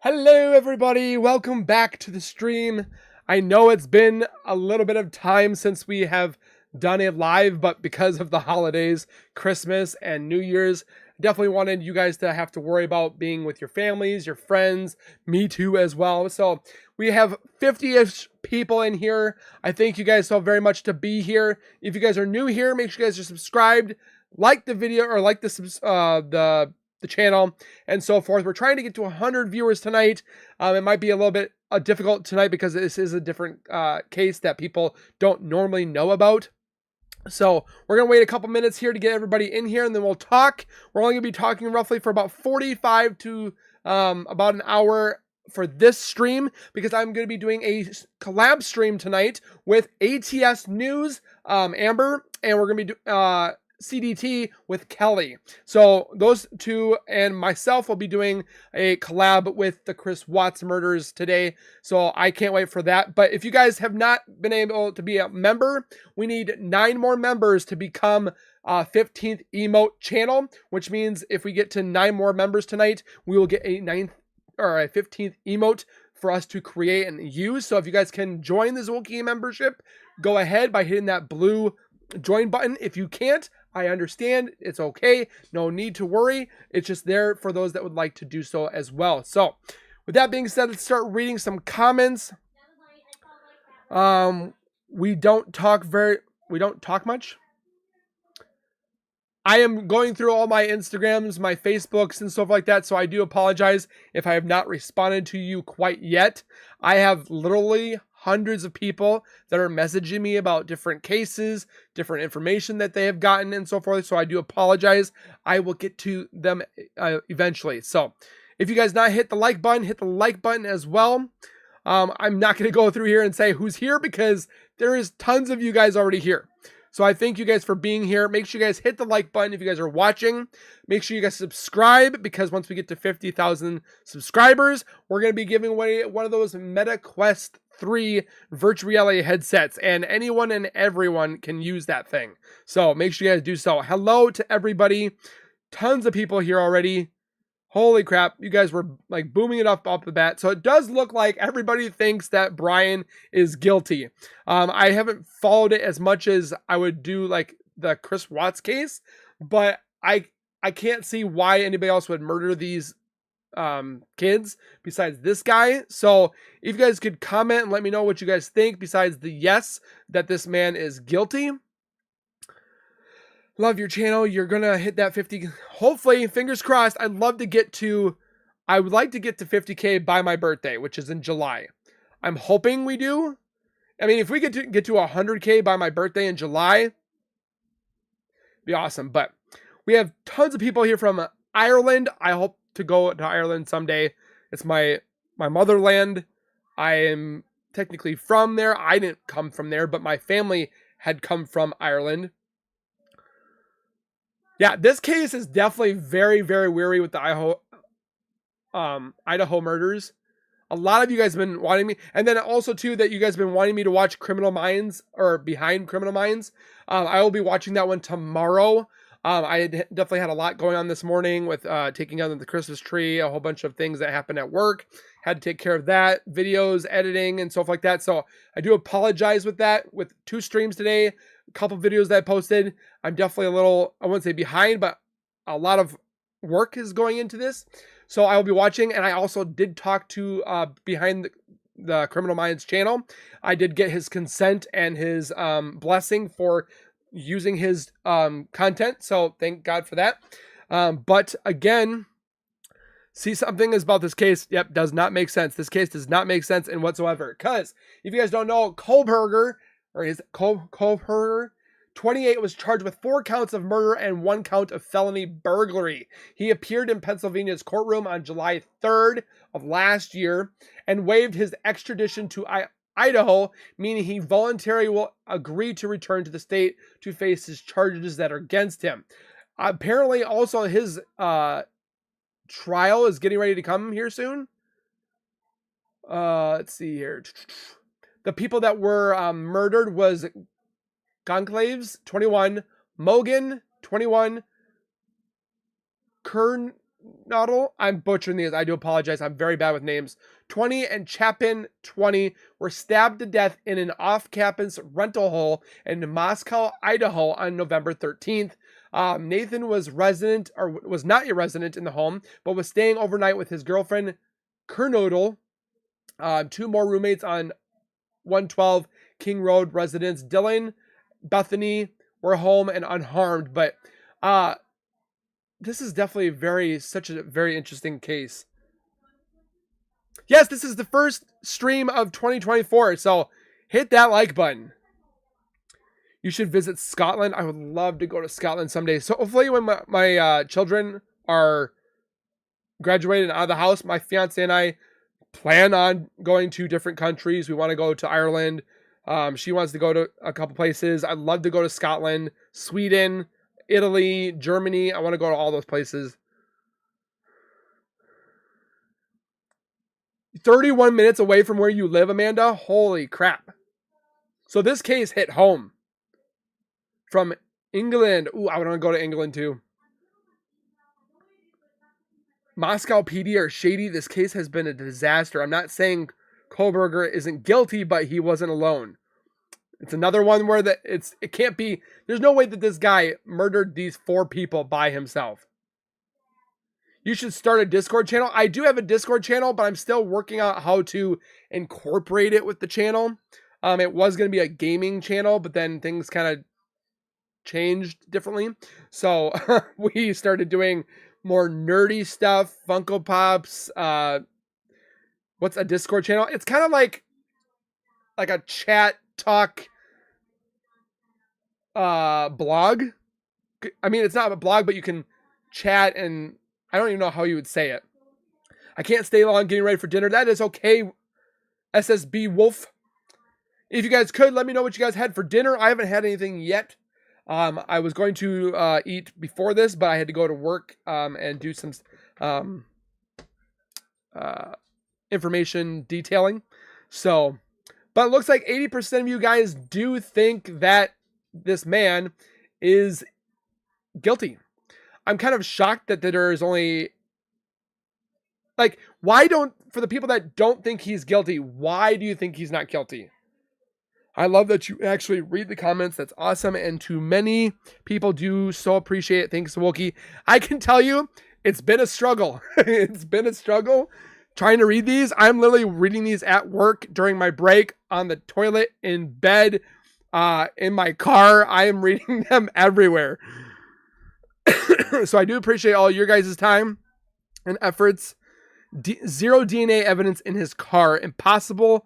Hello everybody, welcome back to the stream. I know it's been a little bit of time since we have done a live, but because of the holidays, Christmas and New Year's, I definitely wanted you guys to have to worry about being with your families, your friends, me too as well. So we have 50-ish people in here. I thank you guys so very much to be here. If you guys are new here, make sure you guys are subscribed, like the video or like the channel and so forth. We're trying to get to 100 viewers tonight. It might be a little bit difficult tonight because this is a different case that people don't normally know about. So we're going to wait a couple minutes here to get everybody in here and then we'll talk. We're only going to be talking roughly for about 45 to about an hour for this stream because I'm going to be doing a collab stream tonight with ATS News, Amber, and we're going to be CDT with Kelly. So those two and myself will be doing a collab with the Chris Watts murders today. So I can't wait for that. But if you guys have not been able to be a member, we need 9 more members to become 15th emote channel, which means if we get to 9 more members tonight, we will get a 9th or a 15th emote for us to create and use. So if you guys can join the Zowoki membership, go ahead by hitting that blue join button. If you can't, I understand. It's okay. No need to worry. It's just there for those that would like to do so as well. So with that being said, let's start reading some comments. We don't talk much. I am going through all my Instagrams, my Facebooks and stuff like that. So I do apologize if I have not responded to you quite yet. I have literally hundreds of people that are messaging me about different cases, different information that they have gotten and so forth. So I do apologize. I will get to them eventually. So if you guys not hit the like button, hit the like button as well. I'm not going to go through here and say who's here because there is tons of you guys already here. So I thank you guys for being here. Make sure you guys hit the like button if you guys are watching. Make sure you guys subscribe because once we get to 50,000 subscribers, we're going to be giving away one of those Meta Quest 3 virtual reality headsets, and anyone and everyone can use that thing. So make sure you guys do so. Hello to everybody. Tons of people here already. Holy crap, you guys were like booming it up off the bat. So it does look like everybody thinks that Bryan is guilty. I haven't followed it as much as I would do like the Chris Watts case, but I can't see why anybody else would murder these kids besides this guy. So if you guys could comment and let me know what you guys think besides the yes that this man is guilty. Love your channel. You're gonna hit that 50. Hopefully, fingers crossed. I would like to get to 50K by my birthday, which is in July. I'm hoping we do. I mean, if we get to 100K by my birthday in July, it'd be awesome. But we have tons of people here from Ireland. I hope to go to Ireland someday. It's my motherland. I am technically from there. I didn't come from there, but my family had come from Ireland. Yeah, this case is definitely very, very weary with the Idaho murders. A lot of you guys have been wanting me, and then also too that you guys have been wanting me to watch Criminal Minds or Behind Criminal Minds. I will be watching that one tomorrow. I definitely had a lot going on this morning with taking down the Christmas tree, a whole bunch of things that happened at work. Had to take care of that, videos, editing, and stuff like that. So I do apologize with that. With 2 streams today, a couple videos that I posted, I'm definitely a little, I wouldn't say behind, but a lot of work is going into this. So I will be watching, and I also did talk to Behind the Criminal Minds channel. I did get his consent and his blessing for using his content, so thank God for that. But again, see, something is about this case. Yep, does not make sense. This case does not make sense in whatsoever. Because if you guys don't know, Kohberger, or is it Kohberger, 28, was charged with 4 counts of murder and 1 count of felony burglary. He appeared in Pennsylvania's courtroom on July 3rd of last year and waived his extradition to Idaho, meaning he voluntarily will agree to return to the state to face his charges that are against him. Apparently, also his trial is getting ready to come here soon. Let's see here. The people that were murdered was Gonclaves, 21, Mogan, 21, Noddle, I'm butchering these. I do apologize. I'm very bad with names. 20 and Chapin 20 were stabbed to death in an off-campus rental hole in Moscow, Idaho on November 13th. Nathan was not a resident in the home, but was staying overnight with his girlfriend, Kernodle. Two more roommates on 112 King Road residence. Dylan, Bethany were home and unharmed, but this is definitely such a very interesting case. Yes, this is the first stream of 2024, so hit that like button. You should visit Scotland. I would love to go to Scotland someday. So hopefully when my children are graduated out of the house, my fiance and I plan on going to different countries. We want to go to Ireland. She wants to go to a couple places. I'd love to go to Scotland, Sweden, Italy, Germany. I want to go to all those places. 31 minutes away from where you live, Amanda? Holy crap. So this case hit home. From England. Ooh, I want to go to England too. Moscow PD are shady. This case has been a disaster. I'm not saying Kohberger isn't guilty, but he wasn't alone. It's another one where it can't be. There's no way that this guy murdered these 4 people by himself. You should start a Discord channel. I do have a Discord channel, but I'm still working out how to incorporate it with the channel. It was going to be a gaming channel, but then things kind of changed differently. So we started doing more nerdy stuff, Funko Pops. What's a Discord channel? It's kind of like a chat talk blog. I mean, it's not a blog, but you can chat, and I don't even know how you would say it. I can't stay long getting ready for dinner. That is okay, SSB Wolf. If you guys could, let me know what you guys had for dinner. I haven't had anything yet. I was going to eat before this, but I had to go to work and do some information detailing. So, but it looks like 80% of you guys do think that this man is guilty. I'm kind of shocked that there is only, like, for the people that don't think he's guilty, why do you think he's not guilty? I love that you actually read the comments. That's awesome. And to many people do so appreciate it. Thanks, Zowoki. I can tell you, it's been a struggle. It's been a struggle trying to read these. I'm literally reading these at work, during my break, on the toilet, in bed, in my car. I am reading them everywhere. So I do appreciate all your guys' time and efforts. Zero DNA evidence in his car. Impossible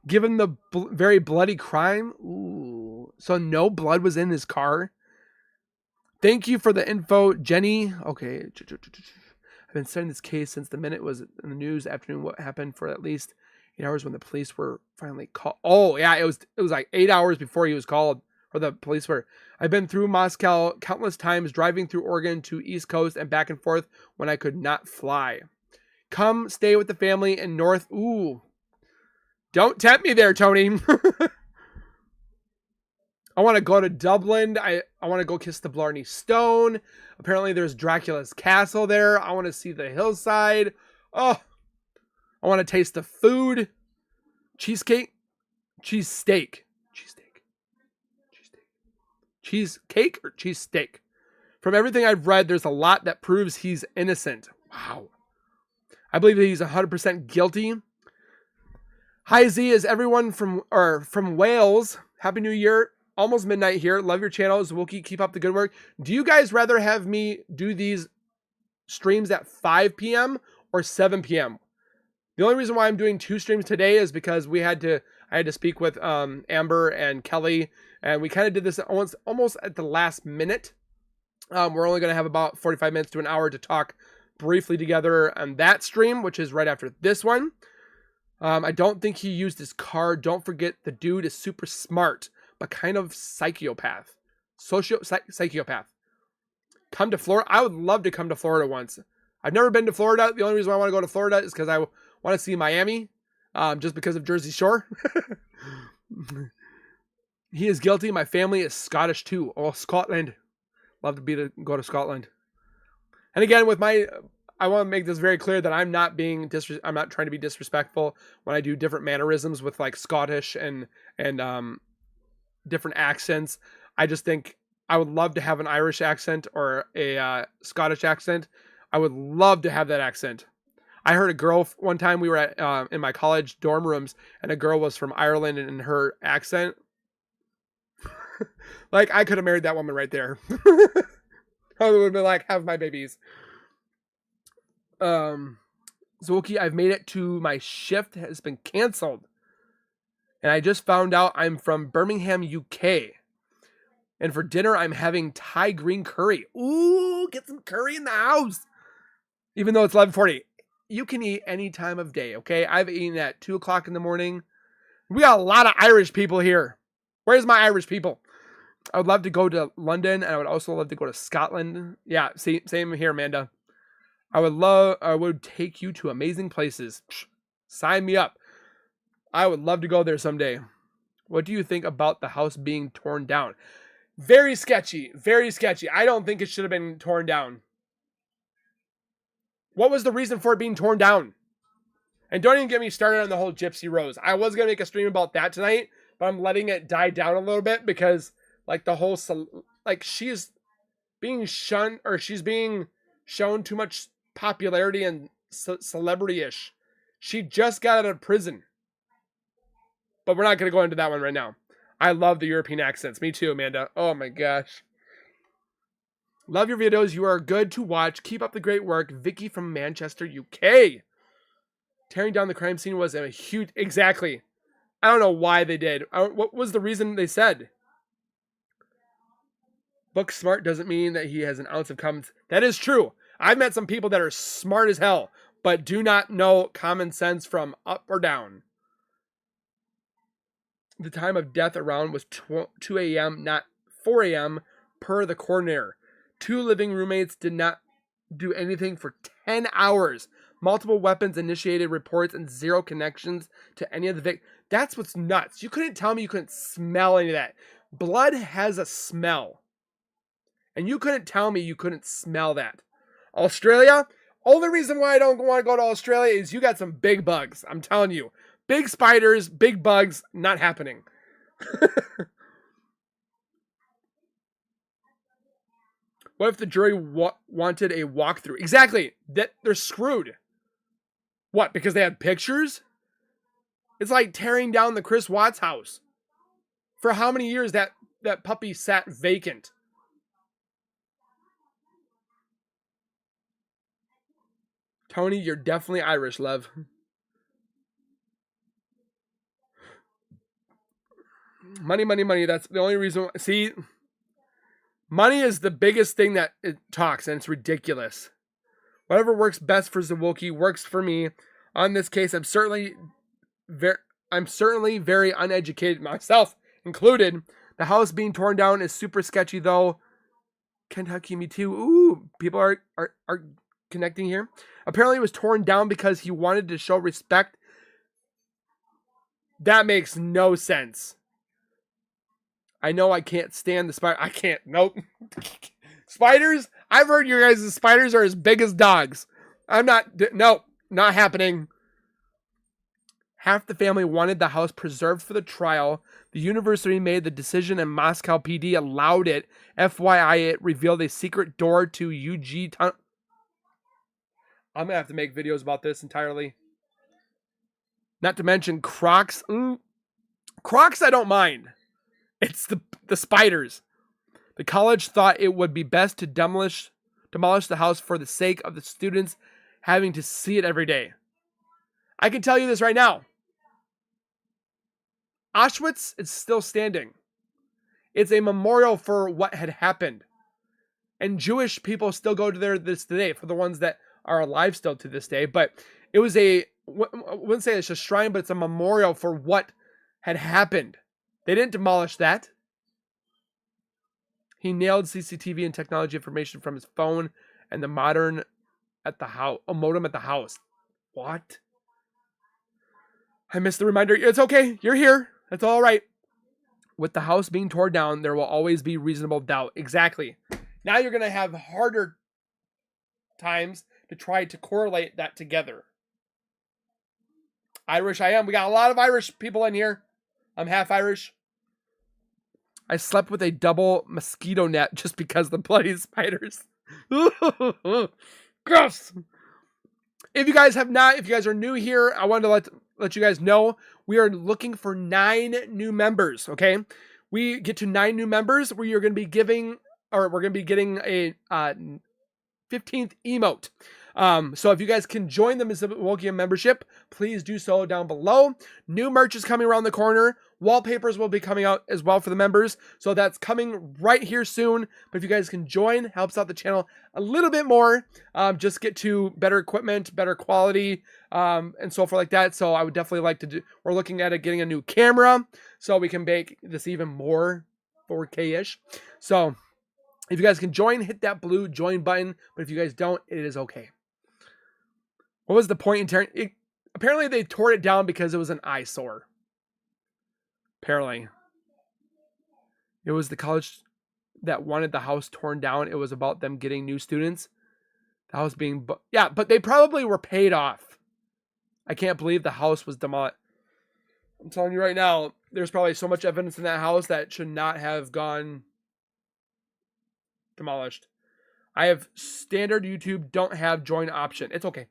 given the very bloody crime. Ooh. So no blood was in his car. Thank you for the info, Jenny. Okay. I've been studying this case since the minute it was in the news afternoon. What happened for at least 8 hours when the police were finally called. Oh, yeah. It was like 8 hours before he was called, or the police were. I've been through Moscow countless times, driving through Oregon to East Coast and back and forth when I could not fly. Come stay with the family in North. Ooh. Don't tempt me there, Tony. I want to go to Dublin. I want to go kiss the Blarney Stone. Apparently there's Dracula's castle there. I want to see the hillside. Oh, I want to taste the food. Cheesecake. Cheesesteak. Cheesecake or cheesesteak. From everything I've read, there's a lot that proves he's innocent. Wow. I believe that he's 100% guilty. Hi Z, is everyone from Wales? Happy New Year. Almost midnight here. Love your channel. Zowoki, keep up the good work. Do you guys rather have me do these streams at 5 p.m. or 7 p.m.? The only reason why I'm doing 2 streams today is because I had to speak with Amber and Kelly, and we kind of did this almost at the last minute. We're only going to have about 45 minutes to an hour to talk briefly together on that stream, which is right after this one. I don't think he used his car. Don't forget, the dude is super smart, but kind of psychopath. Psychopath. Come to Florida. I would love to come to Florida once. I've never been to Florida. The only reason why I want to go to Florida is because I want to see Miami, just because of Jersey Shore. He is guilty. My family is Scottish too. Oh, Scotland. Love to go to Scotland. And again, with my I want to make this very clear that I'm not I'm not trying to be disrespectful when I do different mannerisms with like Scottish and different accents. I just think I would love to have an Irish accent or a Scottish accent. I would love to have that accent. I heard a girl one time, we were at in my college dorm rooms, and a girl was from Ireland, and in her accent, like I could have married that woman right there. I would have been like, have my babies. Zowoki, I've made it to my shift has been canceled. And I just found out I'm from Birmingham, UK. And for dinner, I'm having Thai green curry. Ooh, get some curry in the house. Even though it's 11:40. You can eat any time of day, okay? I've eaten at 2 o'clock in the morning. We got a lot of Irish people here. Where's my Irish people? I would love to go to London, and I would also love to go to Scotland. Yeah, see, same here, Amanda. I would take you to amazing places. Psh, sign me up. I would love to go there someday. What do you think about the house being torn down? Very sketchy. Very sketchy. I don't think it should have been torn down. What was the reason for it being torn down? And don't even get me started on the whole Gypsy Rose. I was going to make a stream about that tonight, but I'm letting it die down a little bit because like the whole, like she's being shunned, or she's being shown too much popularity and celebrity-ish. She just got out of prison. But we're not going to go into that one right now. I love the European accents. Me too, Amanda. Oh my gosh. Love your videos. You are good to watch. Keep up the great work. Vicky from Manchester, UK. Tearing down the crime scene was a huge... Exactly. I don't know why they did. What was the reason they said? Book smart doesn't mean that he has an ounce of common... That is true. I've met some people that are smart as hell, but do not know common sense from up or down. The time of death around was 2 a.m., not 4 a.m., per the coroner. 2 living roommates did not do anything for 10 hours. Multiple weapons initiated reports and 0 connections to any of the victims. That's what's nuts. You couldn't tell me you couldn't smell any of that. Blood has a smell. And you couldn't tell me you couldn't smell that. Australia? Only reason why I don't want to go to Australia is you got some big bugs. I'm telling you. Big spiders, big bugs, not happening. What if the jury wanted a walkthrough? Exactly. They're screwed. What, because they had pictures? It's like tearing down the Chris Watts house. For how many years that puppy sat vacant? Tony, you're definitely Irish, love. Money, money, money. That's the only reason. See, money is the biggest thing that it talks, and it's ridiculous. Whatever works best for Zowoki works for me. On this case, I'm certainly very uneducated, myself included. The house being torn down is super sketchy, though. Kentucky, me too. Ooh, people are connecting here. Apparently, it was torn down because he wanted to show respect. That makes no sense. I know I can't stand the spider. I can't. Nope. Spiders? I've heard you guys' spiders are as big as dogs. I'm not. Nope. Not happening. Half the family wanted the house preserved for the trial. The university made the decision and Moscow PD allowed it. FYI, it revealed a secret door to UG tunnel. I'm going to have to make videos about this entirely. Not to mention Crocs. Crocs I don't mind. It's the spiders. The college thought it would be best to demolish the house for the sake of the students having to see it every day. I can tell you this right now. Auschwitz is still standing. It's a memorial for what had happened. And Jewish people still go to there this day, for the ones that are alive still to this day. But it was I wouldn't say it's a shrine, but it's a memorial for what had happened. They didn't demolish that. He nailed CCTV and technology information from his phone and the modem at the house. What? I missed the reminder. It's okay. You're here. That's all right. With the house being torn down, there will always be reasonable doubt. Exactly. Now you're going to have harder times to try to correlate that together. Irish I am. We got a lot of Irish people in here. I'm half Irish. I slept with a double mosquito net just because of the bloody spiders. Gross. If you guys are new here, I wanted to let you guys know we are looking for 9 new members. Okay, we get to 9 new members. We're going to be getting a 15th emote. So if you guys can join the Zowoki membership, please do so down below. New merch is coming around the corner. Wallpapers will be coming out as well for the members. So that's coming right here soon. But if you guys can join, helps out the channel a little bit more. Just get to better equipment, better quality, and so forth like that. So I would definitely like to do, we're looking at getting a new camera so we can make this even more 4K-ish. So if you guys can join, hit that blue join button. But if you guys don't, it is okay. What was the point in tearing it? Apparently they tore it down because it was an eyesore. Apparently. It was the college that wanted the house torn down. It was about them getting new students. The house being... yeah, but they probably were paid off. I can't believe the house was demolished. I'm telling you right now, there's probably so much evidence in that house that should not have gone demolished. I have standard YouTube, don't have join option. It's okay.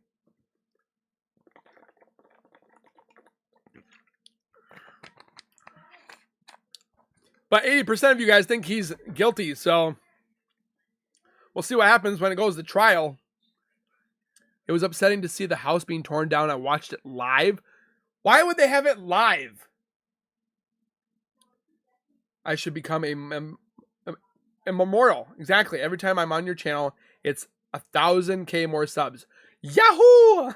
But 80% of you guys think he's guilty, so we'll see what happens when it goes to trial. It was upsetting to see the house being torn down. I watched it live. Why would they have it live? I should become a memorial. Exactly. Every time I'm on your channel, it's 1,000K more subs. Yahoo!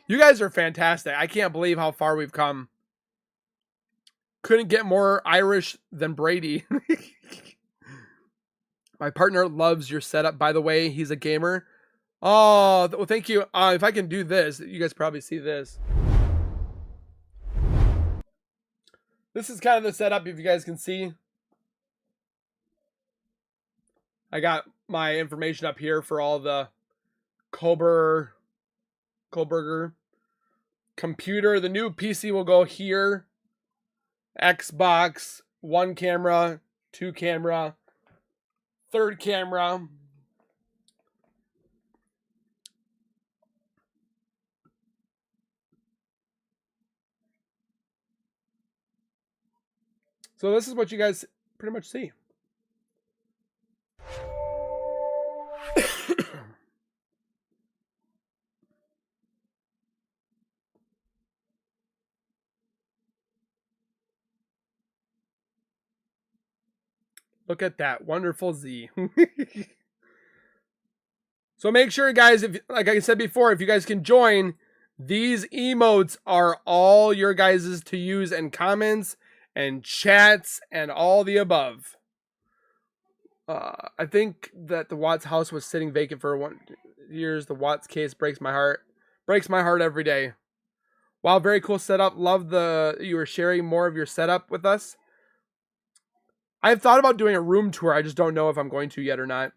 You guys are fantastic. I can't believe how far we've come. Couldn't get more Irish than Brady. My partner loves your setup, by the way. He's a gamer. Oh, well, thank you. If I can do this, you guys probably see this. This is kind of the setup, if you guys can see. I got my information up here for all the Kohberger computer. The new PC will go here. Xbox, 1 camera, 2 camera, 3rd camera. So this is what you guys pretty much see. Look at that wonderful Z. So make sure, guys, if like I said before, if you guys can join, these emotes are all your guys's to use and comments and chats and all the above. I think that the Watts house was sitting vacant for 1 years. The Watts case breaks my heart. Breaks my heart every day. Wow, very cool setup. Love you were sharing more of your setup with us. I've thought about doing a room tour. I just don't know if I'm going to yet or not.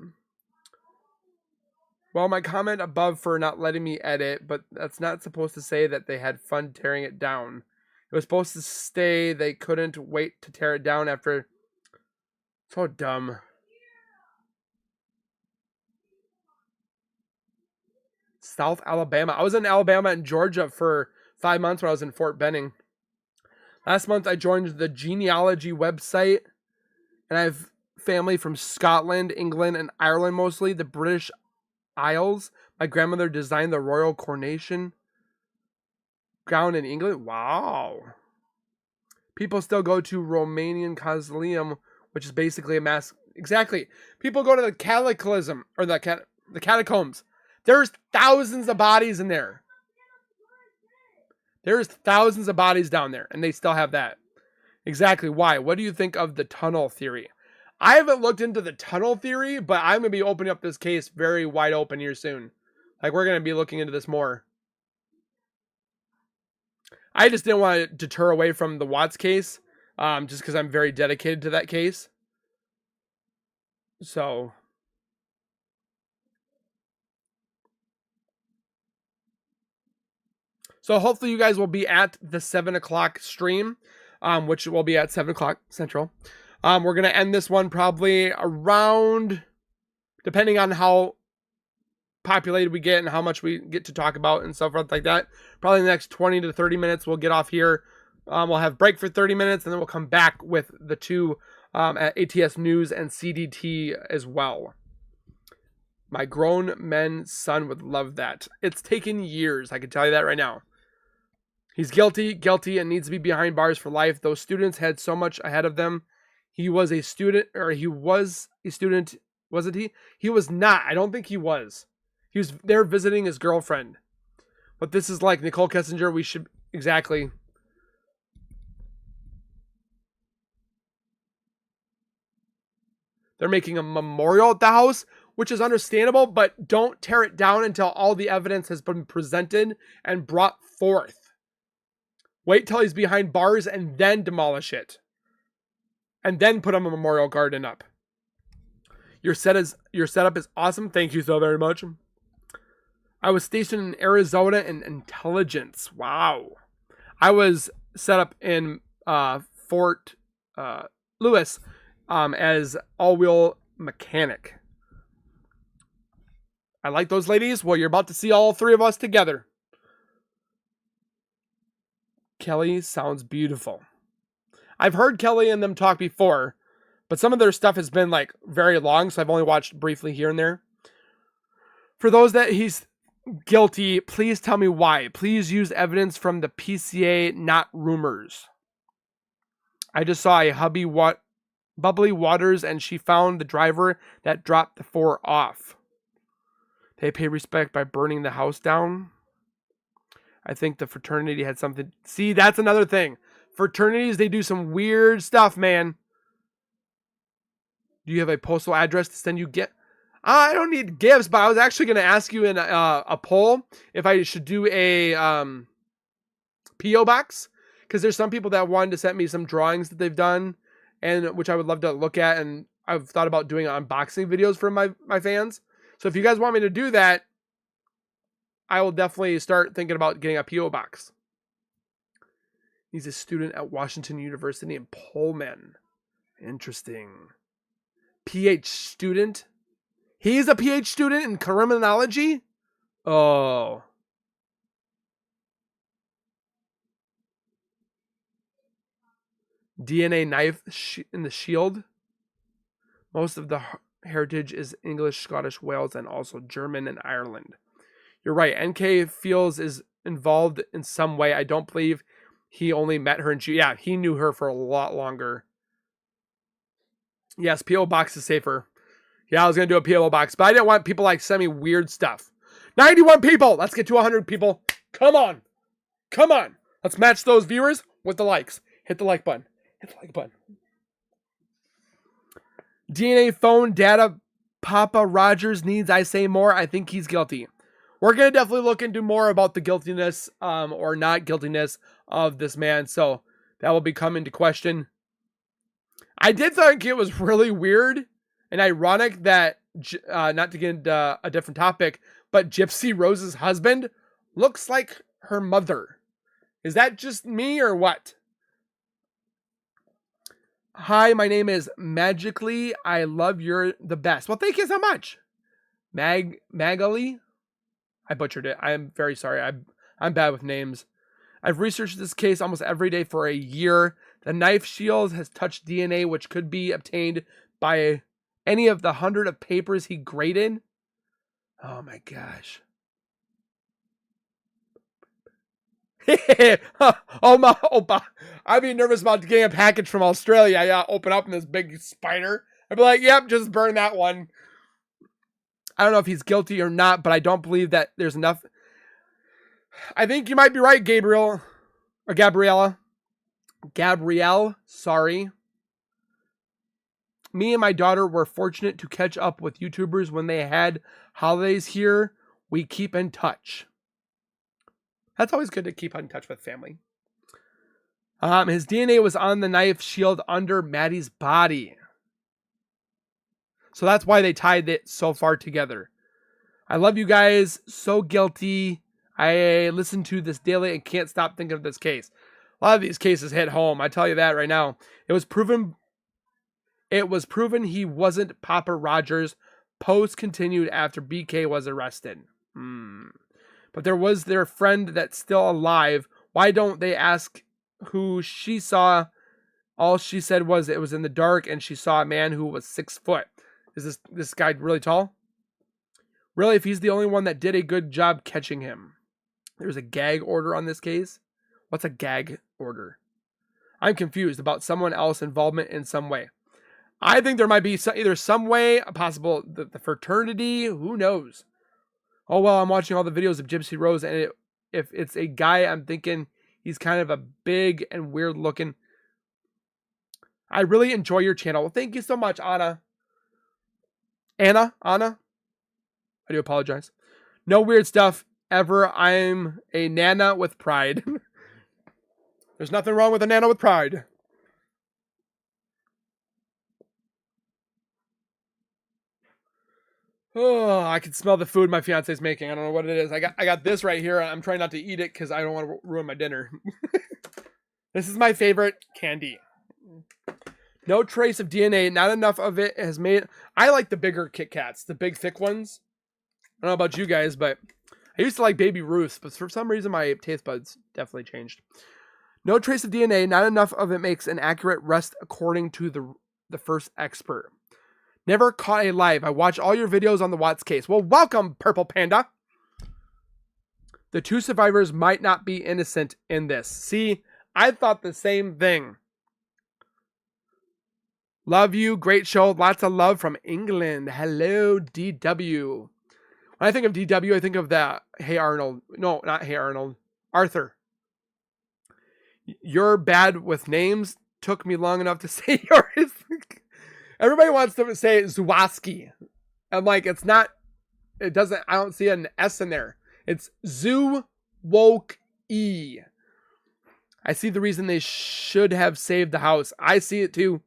Well, my comment above for not letting me edit, but that's not supposed to say that they had fun tearing it down. It was supposed to stay. They couldn't wait to tear it down after. So dumb. South Alabama. I was in Alabama and Georgia for 5 months when I was in Fort Benning. Last month, I joined the genealogy website. And I have family from Scotland, England, and Ireland mostly. The British Isles. My grandmother designed the royal coronation gown in England. Wow. People still go to Romanian Causoleum, which is basically a mass. Exactly. People go to the cataclysm, or the catacombs. There's thousands of bodies in there. There's thousands of bodies down there, and they still have that. Exactly. Why? What do you think of the tunnel theory? I haven't looked into the tunnel theory, but I'm going to be opening up this case very wide open here soon. Like, we're going to be looking into this more. I just didn't want to deter away from the Watts case, just because I'm very dedicated to that case. So, So hopefully you guys will be at the 7 o'clock stream, which will be at 7 o'clock Central. We're going to end this one probably around, depending on how populated we get and how much we get to talk about and so forth like that. Probably in the next 20 to 30 minutes, we'll get off here. We'll have break for 30 minutes, and then we'll come back with the two at ATS News and CDT as well. My grown men son would love that. It's taken years, I can tell you that right now. He's guilty, and needs to be behind bars for life. Those students had so much ahead of them. He was a student, wasn't he? He was not. I don't think he was. He was there visiting his girlfriend. But this is like Nicole Kessinger. We should, exactly. They're making a memorial at the house, which is understandable, but don't tear it down until all the evidence has been presented and brought forth. Wait till he's behind bars and then demolish it. And then put a memorial garden up. Your setup is awesome. Thank you so very much. I was stationed in Arizona in intelligence. Wow. I was set up in Fort Lewis as all-wheel mechanic. I like those ladies. Well, you're about to see all three of us together. Kelly sounds beautiful. I've heard Kelly and them talk before, but some of their stuff has been like very long, so I've only watched briefly here and there. For those that he's guilty, please tell me why. Please use evidence from the PCA, not rumors. I just saw a bubbly waters, and she found the driver that dropped the 4 off. They pay respect by burning the house down. I think the fraternity had something. See, that's another thing. Fraternities, they do some weird stuff, man. Do you have a postal address to send you I don't need gifts, but I was actually going to ask you in a poll if I should do a P.O. box. Because there's some people that wanted to send me some drawings that they've done, and which I would love to look at. And I've thought about doing unboxing videos for my fans. So if you guys want me to do that, I will definitely start thinking about getting a P.O. box. He's a student at Washington University in Pullman. Interesting. PH student? He's a PH student in criminology? Oh. DNA knife in the shield. Most of the heritage is English, Scottish, Wales, and also German and Ireland. You're right. NK feels is involved in some way. I don't believe he only met her and yeah, he knew her for a lot longer. Yes, P.O. box is safer. Yeah, I was going to do a P.O. box, but I didn't want people like send me weird stuff. 91 people. Let's get to 100 people. Come on. Come on. Let's match those viewers with the likes. Hit the like button. Hit the like button. DNA phone data. Papa Rogers needs I say more. I think he's guilty. We're going to definitely look into more about the guiltiness or not guiltiness of this man. So that will be coming to question. I did think it was really weird and ironic that, not to get into a different topic, but Gypsy Rose's husband looks like her mother. Is that just me or what? Hi, my name is Magically. I love you're the best. Well, thank you so much. Magali? I butchered it. I am very sorry. I'm bad with names. I've researched this case almost every day for a year. The knife shield has touched DNA, which could be obtained by any of the 100 of papers he graded. Oh my gosh. I'd be nervous about getting a package from Australia. I open up in this big spider. I'd be like, yep, just burn that one. I don't know if he's guilty or not, but I don't believe that there's enough. I think you might be right, Gabrielle, sorry. Me and my daughter were fortunate to catch up with YouTubers when they had holidays here. We keep in touch. That's always good to keep in touch with family. His DNA was on the knife shield under Maddie's body. So that's why they tied it so far together. I love you guys. So guilty. I listen to this daily and can't stop thinking of this case. A lot of these cases hit home. I tell you that right now. It was proven he wasn't Papa Rogers. Post continued after BK was arrested. But there was their friend that's still alive. Why don't they ask who she saw? All she said was it was in the dark and she saw a man who was 6 foot. Is this guy really tall? Really, if he's the only one that did a good job catching him. There's a gag order on this case. What's a gag order? I'm confused about someone else's involvement in some way. I think there might be either some way, a possible the fraternity, who knows? Oh, well, I'm watching all the videos of Gypsy Rose, and if it's a guy, I'm thinking he's kind of a big and weird looking. I really enjoy your channel. Well, thank you so much, Anna. Anna? I do apologize. No weird stuff ever. I'm a Nana with pride. There's nothing wrong with a Nana with pride. Oh, I can smell the food my fiance's making. I don't know what it is. I got this right here. I'm trying not to eat it because I don't want to ruin my dinner. This is my favorite candy. No trace of DNA. Not enough of it has made... I like the bigger Kit Kats. The big, thick ones. I don't know about you guys, but I used to like Baby Ruth's, but for some reason my taste buds definitely changed. No trace of DNA. Not enough of it makes an accurate arrest according to the first expert. Never caught a live. I watch all your videos on the Watts case. Well, welcome, Purple Panda. The 2 survivors might not be innocent in this. See, I thought the same thing. Love you. Great show. Lots of love from England. Hello, DW. When I think of DW, I think of that. Hey, Arnold. No, not Hey, Arnold. Arthur. You're bad with names. Took me long enough to say yours. Everybody wants to say Zowoki. I'm like, it's not, it doesn't, I don't see an S in there. It's Zowoki. I see the reason they should have saved the house. I see it too.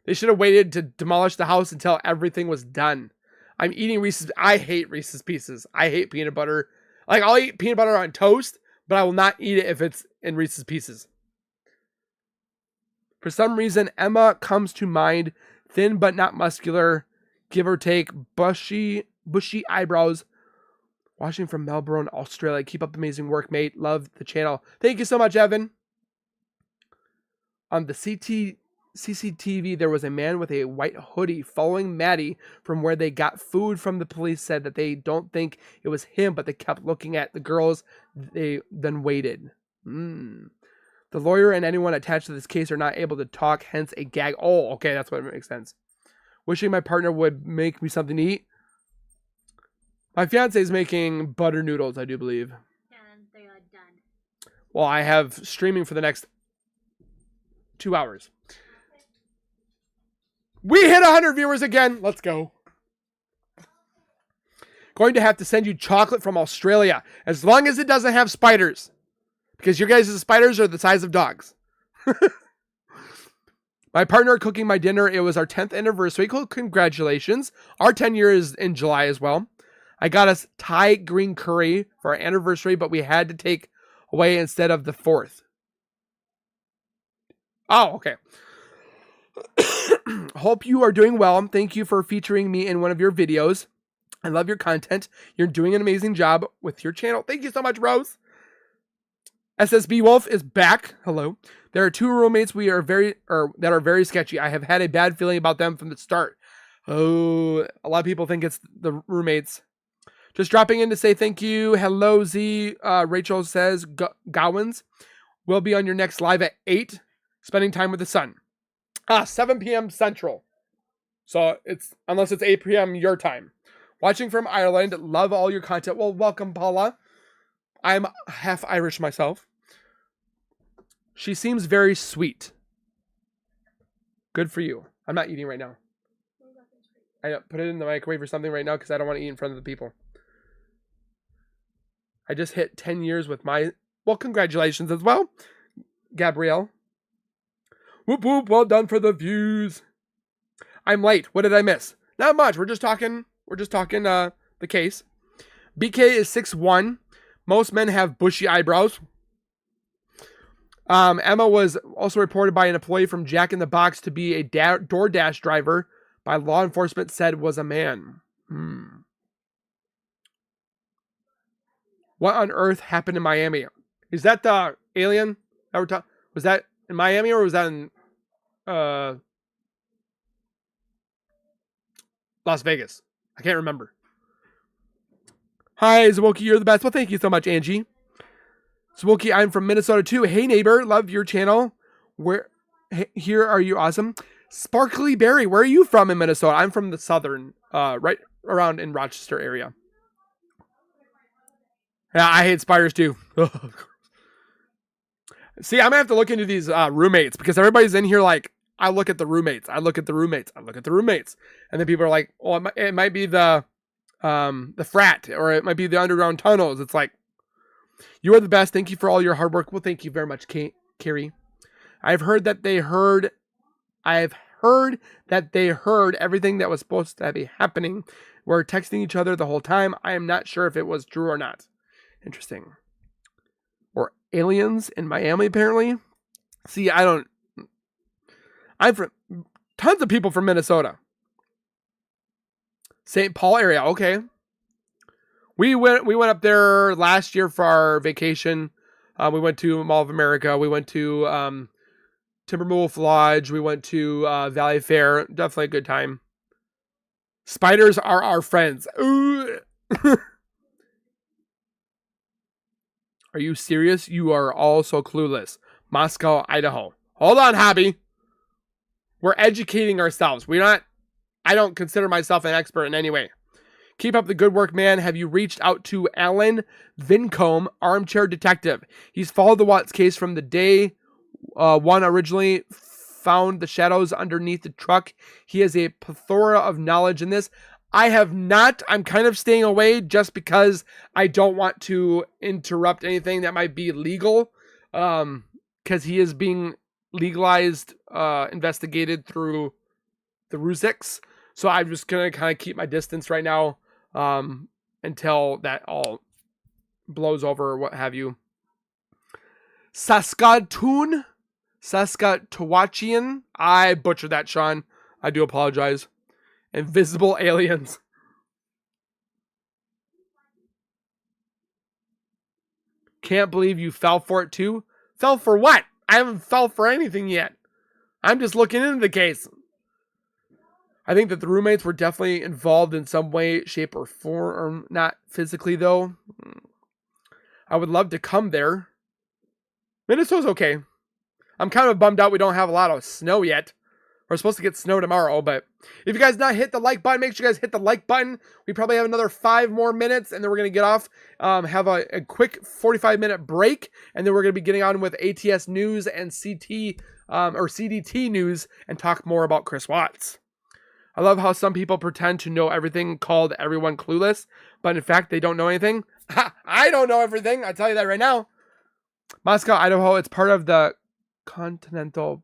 They should have waited to demolish the house until everything was done. I'm eating Reese's. I hate Reese's Pieces. I hate peanut butter. Like, I'll eat peanut butter on toast, but I will not eat it if it's in Reese's Pieces. For some reason, Emma comes to mind. Thin but not muscular, give or take, bushy eyebrows. Watching from Melbourne, Australia. Keep up the amazing work, mate. Love the channel. Thank you so much, Evan. On the CCTV, there was a man with a white hoodie following Maddie from where they got food from. The police said that they don't think it was him, but they kept looking at the girls. They then waited. The lawyer and anyone attached to this case are not able to talk, hence a gag. Oh, okay, that's what makes sense. Wishing my partner would make me something to eat. My fiance is making butter noodles, I do believe. And they are done. Well, I have streaming for the next 2 hours. We hit 100 viewers again. Let's go. Going to have to send you chocolate from Australia, as long as it doesn't have spiders. Because your guys' spiders are the size of dogs. My partner cooking my dinner. It was our 10th anniversary. Cool, congratulations. Our 10 years is in July as well. I got us Thai green curry for our anniversary, but we had to take away instead of the 4th. Oh, okay. Hope you are doing well. Thank you for featuring me in one of your videos. I love your content. You're doing an amazing job with your channel. Thank you so much, Rose. SSB Wolf is back. Hello. There are 2 roommates that are very sketchy. I have had a bad feeling about them from the start. Oh, a lot of people think it's the roommates. Just dropping in to say thank you. Hello, Z. Rachel says Gowans will be on your next live at 8, spending time with the sun. 7 p.m. Central. So it's unless it's 8 p.m. your time. Watching from Ireland. Love all your content. Well, welcome, Paula. I'm half Irish myself. She seems very sweet. Good for you. I'm not eating right now. I put it in the microwave or something right now because I don't want to eat in front of the people. I just hit 10 years with my... Well, congratulations as well, Gabrielle. Whoop whoop, well done for the views. I'm late. What did I miss? Not much. We're just talking the case. BK is 6'1", Most men have bushy eyebrows. Emma was also reported by an employee from Jack in the Box to be a DoorDash driver by law enforcement said was a man. What on earth happened in Miami? Is that the alien that we're talking? Was that in Miami or was that in Las Vegas? I can't remember. Hi, Zowoki, you're the best. Well, thank you so much, Angie. Zowoki, I'm from Minnesota too. Hey, neighbor, love your channel. Here are you awesome. Sparkly Berry, where are you from in Minnesota? I'm from the southern, right around in Rochester area. Yeah, I hate spiders too. See, I'm gonna have to look into these roommates because everybody's in here like, I look at the roommates, I look at the roommates, I look at the roommates, and then people are like, oh, it might be the frat, or it might be the underground tunnels. It's like, you are the best. Thank you for all your hard work. Well, thank you very much, Carrie. I've heard that they heard everything that was supposed to be happening. We're texting each other the whole time. I am not sure if it was true or not. Interesting. Or aliens in Miami, apparently. See, I'm from tons of people from Minnesota. St. Paul area, okay. We went up there last year for our vacation. We went to Mall of America. We went to Timberwolf Lodge. We went to Valley Fair. Definitely a good time. Spiders are our friends. Are you serious? You are all so clueless. Moscow, Idaho. Hold on, Hobby. We're educating ourselves. I don't consider myself an expert in any way. Keep up the good work, man. Have you reached out to Alan Vincombe, armchair detective? He's followed the Watts case from the day one originally found the shadows underneath the truck. He has a plethora of knowledge in this. I have not. I'm kind of staying away just because I don't want to interrupt anything that might be legal, because he is being legalized, investigated through the RUSIX. So I'm just going to kind of keep my distance right now until that all blows over or what have you. Saskatoon? Saskatchewan? I butchered that, Sean. I do apologize. Invisible aliens. Can't believe you fell for it too. Fell for what? I haven't fell for anything yet. I'm just looking into the case. I think that the roommates were definitely involved in some way, shape, or form. Not physically, though. I would love to come there. Minnesota's okay. I'm kind of bummed out we don't have a lot of snow yet. We're supposed to get snow tomorrow, but if you guys not hit the like button, make sure you guys hit the like button. We probably have another 5 more minutes, and then we're going to get off, have a quick 45-minute break, and then we're going to be getting on with ATS news and CDT news and talk more about Chris Watts. I love how some people pretend to know everything, called everyone clueless, but in fact, they don't know anything. I don't know everything. I'll tell you that right now. Moscow, Idaho, it's part of the Continental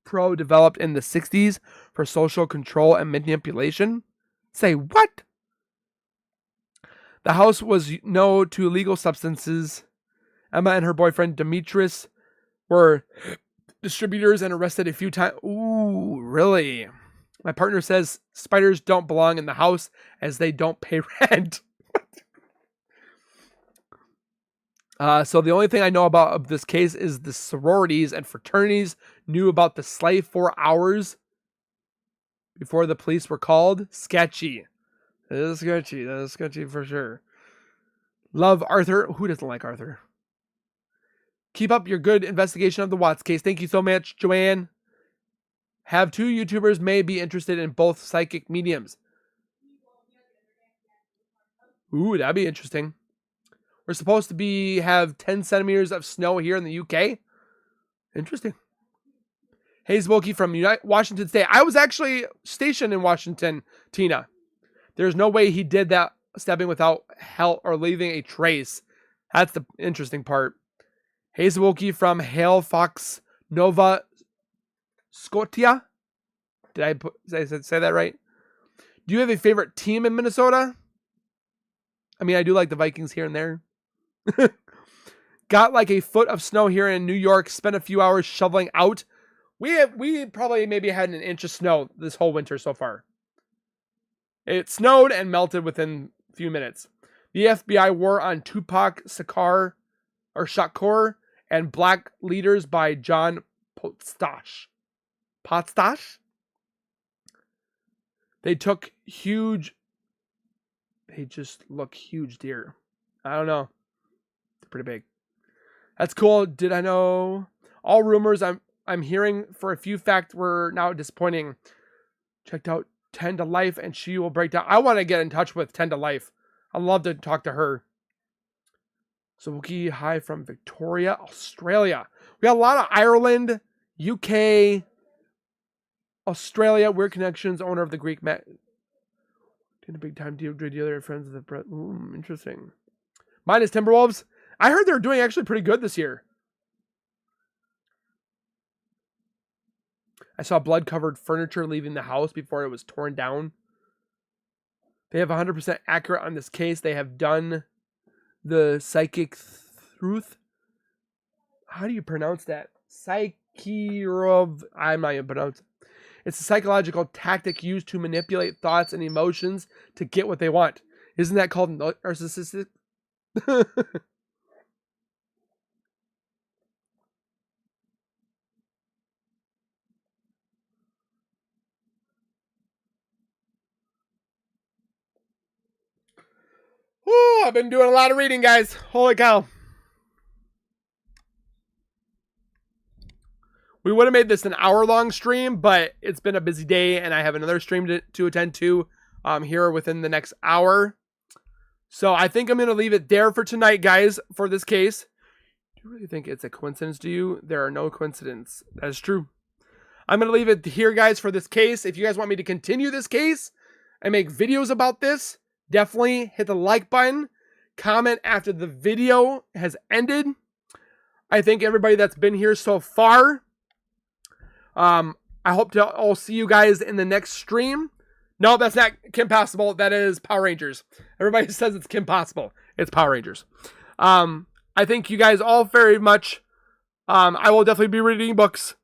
Pro developed in the 60s for social control and manipulation. Say what? The house was no to illegal substances. Emma and her boyfriend Demetrius were distributors and arrested a few times. Ooh, really? My partner says spiders don't belong in the house as they don't pay rent. So the only thing I know about this case is the sororities and fraternities knew about the sleigh 4 hours before the police were called. Sketchy. That is sketchy. That is sketchy for sure. Love Arthur. Who doesn't like Arthur? Keep up your good investigation of the Watts case. Thank you so much, Joanne. Have 2 YouTubers may be interested in both psychic mediums. Ooh, that'd be interesting. We're supposed to have 10 centimeters of snow here in the UK. Interesting. Hey, Zowoki from Washington State. I was actually stationed in Washington, Tina. There's no way he did that stepping without help or leaving a trace. That's the interesting part. Hey, Zowoki from Halifax, Nova Scotia. Did I say that right? Do you have a favorite team in Minnesota? I mean, I do like the Vikings here and there. Got like a foot of snow here in New York. Spent a few hours shoveling out. We probably maybe had an inch of snow this whole winter so far. It snowed and melted within a few minutes. The FBI war on Tupac Shakur and Black Leaders by John Potstash. Potstash? They took huge. They just look huge deer. I don't know. They're pretty big. That's cool. Did I know? All rumors I'm hearing for a few facts were now disappointing. Checked out 10 to Life and she will break down. I want to get in touch with 10 to Life. I'd love to talk to her. Zowoki hi from Victoria, Australia. We got a lot of Ireland, UK, Australia. Weird connections. Owner of the Greek in a big time dealer, friends of the interesting. Mine is Timberwolves. I heard they're doing actually pretty good this year. I saw blood-covered furniture leaving the house before it was torn down. They have 100% accurate on this case. They have done the psychic truth. How do you pronounce that? Psychirov. I'm not even pronouncing it. It's a psychological tactic used to manipulate thoughts and emotions to get what they want. Isn't that called narcissistic? Ooh, I've been doing a lot of reading, guys. Holy cow. We would have made this an hour-long stream, but it's been a busy day, and I have another stream to attend to here within the next hour. So I think I'm going to leave it there for tonight, guys, for this case. Do you really think it's a coincidence to you? There are no coincidences. That is true. I'm going to leave it here, guys, for this case. If you guys want me to continue this case and make videos about this, definitely hit the like button. Comment after the video has ended. I thank everybody that's been here so far. I hope to all see you guys in the next stream. No, that's not Kim Possible. That is Power Rangers. Everybody says it's Kim Possible. It's Power Rangers. I thank you guys all very much. I will definitely be reading books.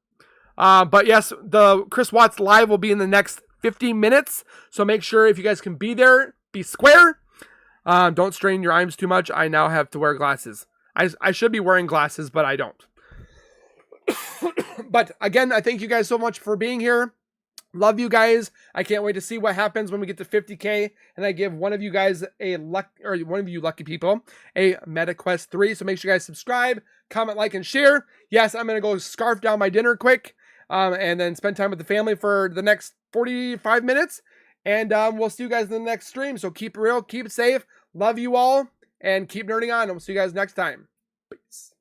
But yes, the Chris Watts live will be in the next 15 minutes. So make sure if you guys can be there, be square. Don't strain your eyes too much. I now have to wear glasses. I should be wearing glasses, but I don't. But again, I thank you guys so much for being here. Love you guys. I can't wait to see what happens when we get to 50K and I give one of you guys one of you lucky people a MetaQuest 3. So make sure you guys subscribe, comment, like, and share. Yes, I'm going to go scarf down my dinner quick and then spend time with the family for the next 45 minutes. And we'll see you guys in the next stream. So keep it real, keep it safe. Love you all and keep nerding on. And we'll see you guys next time. Peace.